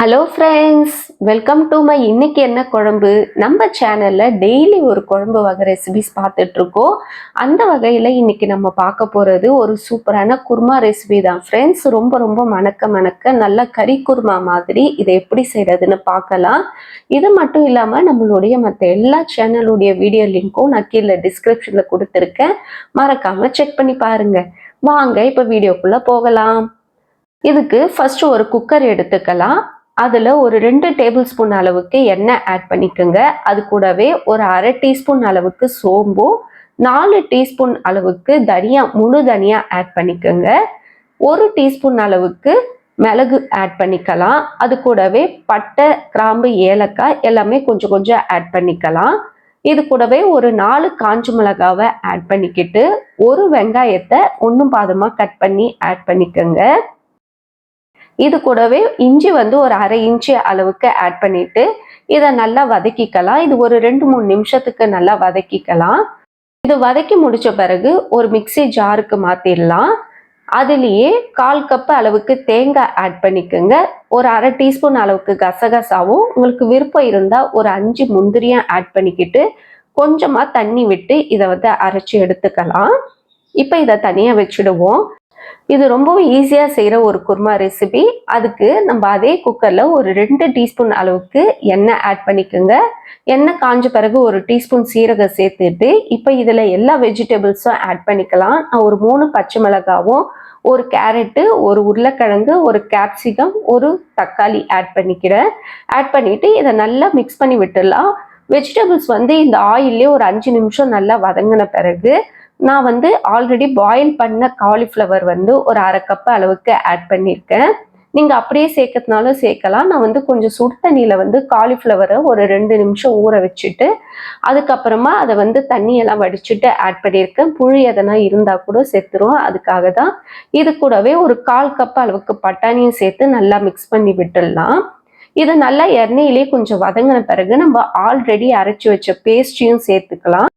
Hello friends, welcome to my இன்னைக்கு என்ன குழம்பு. நம்ம சேனல்ல டெய்லி ஒரு குழம்பு வகை ரெசிபிஸ் பார்த்துட்டு இருக்கோம். அந்த வகையில் இன்னைக்கு நம்ம பார்க்க போகிறது ஒரு சூப்பரான குருமா ரெசிபி தான் ஃப்ரெண்ட்ஸ். ரொம்ப ரொம்ப மணக்க நல்ல கறி குருமா மாதிரி இதை எப்படி செய்கிறதுன்னு பார்க்கலாம். இது மட்டும் இல்லாமல் நம்மளுடைய மற்ற எல்லா சேனலுடைய வீடியோ லிங்க்கும் நான் கீழே டிஸ்கிரிப்ஷனில் கொடுத்துருக்கேன். மறக்காமல் செக் பண்ணி பாருங்கள். வாங்க இப்போ வீடியோக்குள்ளே போகலாம். இதுக்கு ஃபர்ஸ்ட் ஒரு குக்கர் எடுத்துக்கலாம். அதில் ஒரு 2 டேபிள் ஸ்பூன் அளவுக்கு எண்ணெய் ஆட் பண்ணிக்கோங்க. அது கூடவே ஒரு அரை டீஸ்பூன் அளவுக்கு சோம்பும் 4 டீஸ்பூன் அளவுக்கு முழு தனியா ஆட் பண்ணிக்கோங்க. 1 டீஸ்பூன் அளவுக்கு மிளகு ஆட் பண்ணிக்கலாம். அது கூடவே பட்டை, கிராம்பு, ஏலக்காய் எல்லாமே கொஞ்சம் கொஞ்சம் ஆட் பண்ணிக்கலாம். இது கூடவே ஒரு 4 காஞ்ச மிளகாவை ஆட் பண்ணிக்கிட்டு ஒரு வெங்காயத்தை ஒன்றும் பாதமாக கட் பண்ணி ஆட் பண்ணிக்கோங்க. இது கூடவே இஞ்சி ஒரு அரை இன்ச்சு அளவுக்கு ஆட் பண்ணிட்டு இதை நல்லா வதக்கிக்கலாம். இது ஒரு 2-3 நிமிஷத்துக்கு நல்லா வதக்கிக்கலாம். இது வதக்கி முடிச்ச பிறகு ஒரு மிக்சி ஜாருக்கு மாத்திடலாம். அதுலேயே 1/4 கப் அளவுக்கு தேங்காய் ஆட் பண்ணிக்கோங்க. ஒரு அரை டீஸ்பூன் அளவுக்கு கசகசாவும், உங்களுக்கு விருப்பம் இருந்தால் ஒரு 5 முந்திரியும் ஆட் பண்ணிக்கிட்டு கொஞ்சமா தண்ணி விட்டு இதை அரைச்சி எடுத்துக்கலாம். இப்போ இதை தனியாக வச்சுடுவோம். இது ரொம்பவும் ஈஸியாக செய்கிற ஒரு குருமா ரெசிபி. அதுக்கு நம்ம அதே குக்கரில் ஒரு 2 டீஸ்பூன் அளவுக்கு எண்ணெய் ஆட் பண்ணிக்கோங்க. எண்ணெய் காஞ்ச பிறகு ஒரு டீஸ்பூன் சீரகம் சேர்த்துட்டு இப்போ இதில் எல்லா வெஜிடபிள்ஸும் ஆட் பண்ணிக்கலாம். நான் ஒரு 3 பச்சை மிளகாவும், ஒரு கேரட்டு, ஒரு உருளைக்கிழங்கு, ஒரு கேப்சிகம், ஒரு தக்காளி ஆட் பண்ணிக்கிறேன். ஆட் பண்ணிவிட்டு இதை நல்லா மிக்ஸ் பண்ணி விட்டுடலாம். வெஜிடபிள்ஸ் இந்த ஆயிலே ஒரு 5 நிமிஷம் நல்லா வதங்கின பிறகு நான் ஆல்ரெடி பாயில் பண்ண காலிஃப்ளவர் ஒரு அரை கப் அளவுக்கு ஆட் பண்ணியிருக்கேன். நீங்கள் அப்படியே சேர்க்கறதுனாலும் சேர்க்கலாம். நான் கொஞ்சம் சுடு தண்ணியில் காலிஃப்ளவரை ஒரு 2 நிமிஷம் ஊற வச்சுட்டு அதுக்கப்புறமா அதை தண்ணியெல்லாம் வடிச்சுட்டு ஆட் பண்ணியிருக்கேன். புளி எதனா இருந்தால் கூட சேர்த்துரும், அதுக்காக தான். இது கூடவே ஒரு 1/4 கப் அளவுக்கு பட்டாணியும் சேர்த்து நல்லா மிக்ஸ் பண்ணி விட்டுடலாம். இது நல்லா எண்ணெயிலே கொஞ்சம் வதங்கின பிறகு நம்ம ஆல்ரெடி அரைச்சி வச்ச பேஸ்ட்டையும் சேர்த்துக்கலாம்.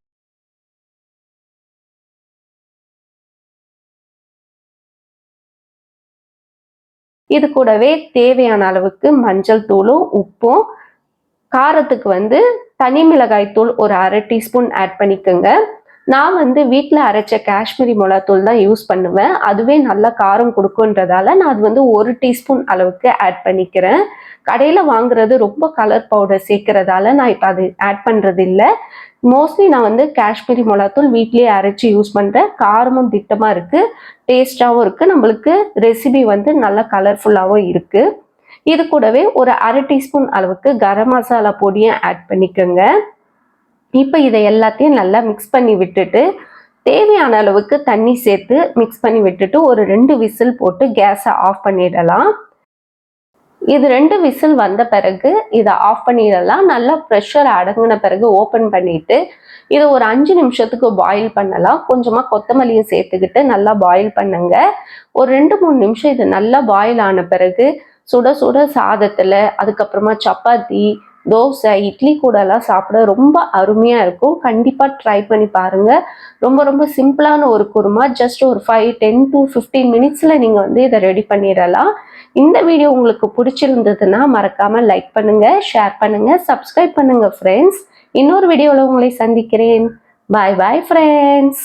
இது கூடவே தேவையான அளவுக்கு மஞ்சள் தூளும், உப்பும், காரத்துக்கு தனி மிளகாய் தூள் ஒரு அரை டீஸ்பூன் ஆட் பண்ணிக்கோங்க. நான் வீட்டில் அரைச்ச காஷ்மீரி மிளகாத்தூள் தான் யூஸ் பண்ணுவேன். அதுவே நல்லா காரம் கொடுக்குன்றதால நான் அது 1 டீஸ்பூன் அளவுக்கு ஆட் பண்ணிக்கிறேன். கடையில் வாங்குறது ரொம்ப கலர் பவுடர் சேர்க்கறதால நான் இப்போ அது ஆட் பண்ணுறது இல்லை. மோஸ்ட்லி நான் காஷ்மீரி மிளகாத்தூள் வீட்லேயே அரைச்சி யூஸ் பண்ணுறேன். காரமும் திட்டமாக இருக்குது, டேஸ்டாகவும் இருக்குது, நம்மளுக்கு ரெசிபி நல்லா கலர்ஃபுல்லாகவும் இருக்குது. இது கூடவே ஒரு அரை டீஸ்பூன் அளவுக்கு கரம் மசாலா பொடியும் ஆட் பண்ணிக்கோங்க. இப்போ இதை எல்லாத்தையும் நல்லா மிக்ஸ் பண்ணி விட்டுட்டு தேவையான அளவுக்கு தண்ணி சேர்த்து மிக்ஸ் பண்ணி விட்டுட்டு ஒரு 2 விசில் போட்டு கேஸை ஆஃப் பண்ணிடலாம். இது 2 விசில் வந்த பிறகு இதை ஆஃப் பண்ணிடலாம். நல்லா ப்ரெஷர் அடங்கின பிறகு ஓப்பன் பண்ணிட்டு இதை ஒரு 5 நிமிஷத்துக்கு பாயில் பண்ணலாம். கொஞ்சமாக கொத்தமல்லியும் சேர்த்துக்கிட்டு நல்லா பாயில் பண்ணுங்க. ஒரு 2-3 நிமிஷம் இது நல்லா பாயில் ஆன பிறகு சுட சுட சாதத்தில், அதுக்கப்புறமா சப்பாத்தி, தோசை, இட்லி கூடலாம் சாப்பிட ரொம்ப அருமையாக இருக்கும். கண்டிப்பாக ட்ரை பண்ணி பாருங்கள். ரொம்ப ரொம்ப சிம்பிளான ஒரு குருமா. ஜஸ்ட் ஒரு 10 to 15 மினிட்ஸில் நீங்கள் இதை ரெடி பண்ணிடலாம். இந்த வீடியோ உங்களுக்கு பிடிச்சிருந்ததுன்னா மறக்காமல் லைக் பண்ணுங்கள், ஷேர் பண்ணுங்கள், சப்ஸ்கிரைப் பண்ணுங்கள் ஃப்ரெண்ட்ஸ். இன்னொரு வீடியோவில் உங்களை சந்திக்கிறேன். பாய் பாய் ஃப்ரெண்ட்ஸ்.